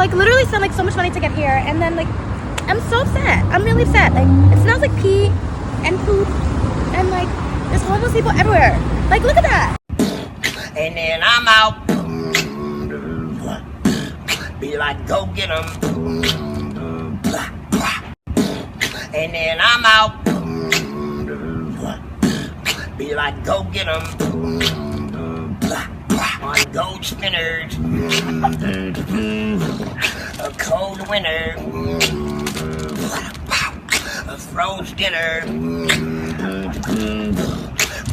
like literally spent like so much money to get here, and then like I'm so upset. I'm really upset. Like it smells like pee and poop, and like there's homeless people everywhere. Like look at that. And then I'm out. Be like, go get 'em. And then I'm out. Be like, go get 'em. On gold spinners. A cold winter. A froze dinner.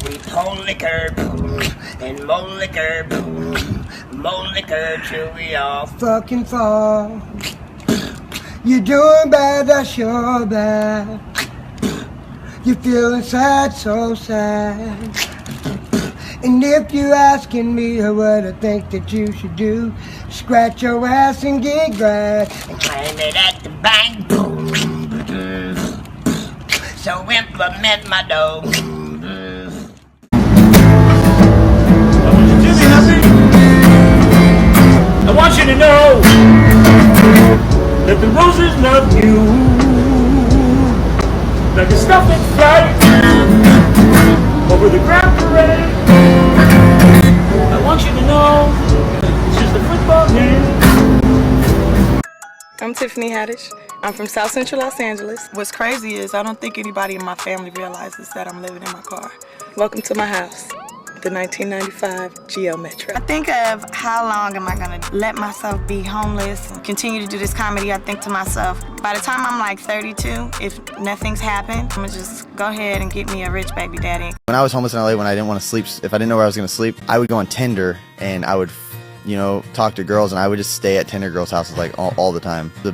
We pull liquor. And more liquor. More liquor till we all fucking fall. You're doing bad, that's sure bad. You're feeling sad, so sad. And if you're asking me what I think that you should do, scratch your ass and get glad. and claim it at the bank. So implement my dough. I want you to know that the roses love you, like a stuffing flight over the Grand Parade. I want you to know it's just a football game. I'm Tiffany Haddish. I'm from South Central Los Angeles. What's crazy is I don't think anybody in my family realizes that I'm living in my car. Welcome to my house, the 1995 Geo Metro. I think of how long am I gonna let myself be homeless and continue to do this comedy. I think to myself, by the time I'm like 32, if nothing's happened, I'm gonna just go ahead and get me a rich baby daddy. When I was homeless in LA, when I didn't want to sleep, if I didn't know where I was going to sleep, I would go on Tinder and I would, talk to girls, and I would just stay at Tinder girls' houses like all the time. The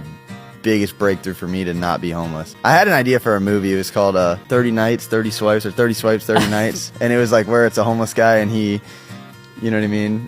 biggest breakthrough for me to not be homeless. I had an idea for a movie. It was called 30 Nights, 30 Swipes, or 30 Swipes, 30 Nights. And it was like where it's a homeless guy and he, you know what I mean?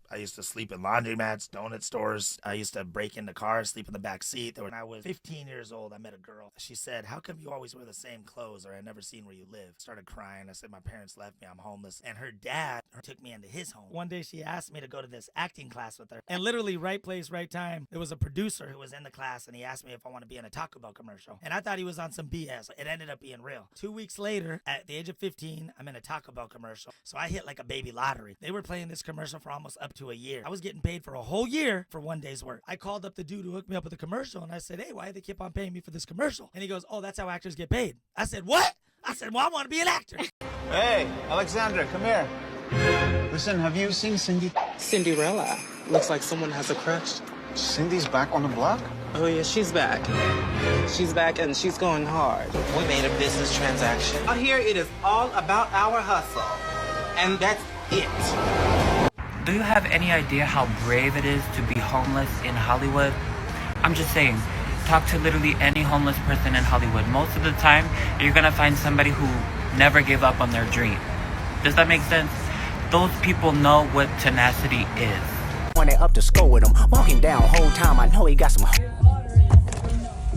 I used to sleep in laundromats, donut stores. I used to break into cars, sleep in the back seat. When I was 15 years old, I met a girl. She said, "How come you always wear the same clothes?" Or, "I never seen where you live." Started crying. I said, "My parents left me. I'm homeless." And her dad took me into his home. One day she asked me to go to this acting class with her. And literally, right place, right time. There was a producer who was in the class, and he asked me if I want to be in a Taco Bell commercial. And I thought he was on some BS. It ended up being real. 2 weeks later, at the age of 15, I'm in a Taco Bell commercial. So I hit like a baby lottery. They were playing this commercial for almost up to a year. I was getting paid for a whole year for one day's work. I called up the dude who hooked me up with the commercial, and I said, "Hey, why do they keep on paying me for this commercial?" And he goes, "Oh, that's how actors get paid." I said, "What?" I said, "Well, I want to be an actor." Hey, Alexandra, come here. Listen, have you seen Cindy? Cinderella. Looks like someone has a crush. Cindy's back on the block? Oh yeah, she's back. She's back and she's going hard. We made a business transaction. Out here, it is all about our hustle. And that's it. Do you have any idea how brave it is to be homeless in Hollywood? I'm just saying, talk to literally any homeless person in Hollywood. Most of the time, you're gonna find somebody who never gave up on their dream. Does that make sense? Those people know what tenacity is. When they up to score with him, walking down whole time, I know he got some.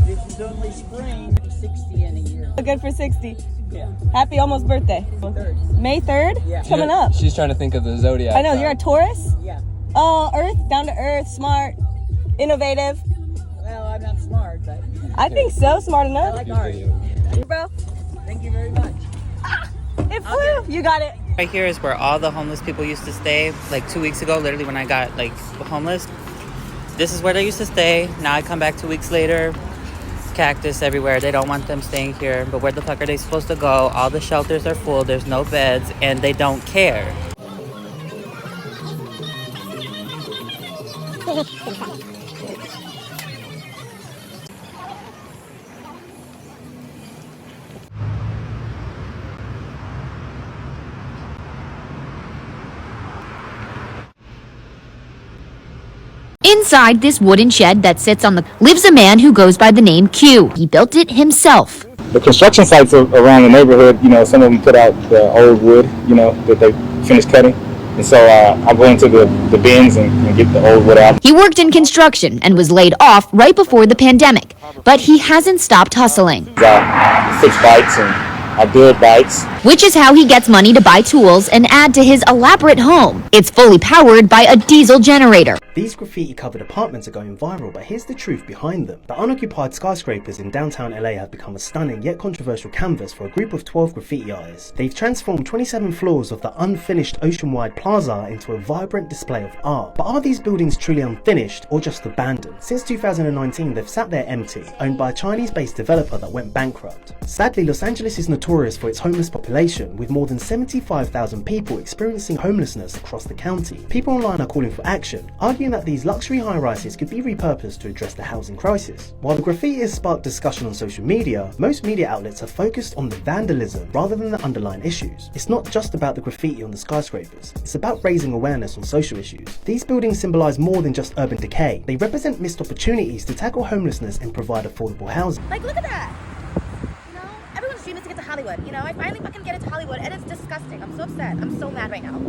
This is only spring. 60 in a year. Good for 60. Yeah. Happy almost birthday. May 3rd? Yeah. Coming up. She's trying to think of the zodiac. I know, you're a Taurus? Yeah. Oh, Earth, down to earth, smart, innovative. Well, I'm not smart, but. I think so, smart enough. I like art. Bro. Thank you very much. It flew. You got it. Right here is where all the homeless people used to stay. Like 2 weeks ago, literally when I got homeless. This is where they used to stay. Now I come back 2 weeks later. Cactus everywhere. They don't want them staying here. But where the fuck are they supposed to go? All the shelters are full. There's no beds. And they don't care. Inside this wooden shed that sits on lives a man who goes by the name Q. He built it himself. The construction sites around the neighborhood, some of them put out the old wood, that they finished cutting. And so I go into the bins and get the old wood out. He worked in construction and was laid off right before the pandemic, but he hasn't stopped hustling. I fix bikes and I build bikes. which is how he gets money to buy tools and add to his elaborate home. It's fully powered by a diesel generator. These graffiti-covered apartments are going viral, but here's the truth behind them. The unoccupied skyscrapers in downtown LA have become a stunning yet controversial canvas for a group of 12 graffiti artists. They've transformed 27 floors of the unfinished ocean-wide plaza into a vibrant display of art. But are these buildings truly unfinished or just abandoned? Since 2019, they've sat there empty, owned by a Chinese-based developer that went bankrupt. Sadly, Los Angeles is notorious for its homeless population, with more than 75,000 people experiencing homelessness across the county. People online are calling for action, arguing that these luxury high-rises could be repurposed to address the housing crisis. While the graffiti has sparked discussion on social media, most media outlets are focused on the vandalism rather than the underlying issues. It's not just about the graffiti on the skyscrapers, it's about raising awareness on social issues. These buildings symbolize more than just urban decay. They represent missed opportunities to tackle homelessness and provide affordable housing. Like, look at that. You know, everyone's dream is to get to Hollywood. You know, I finally fucking get into Hollywood, and it's disgusting. I'm so upset. I'm so mad right now.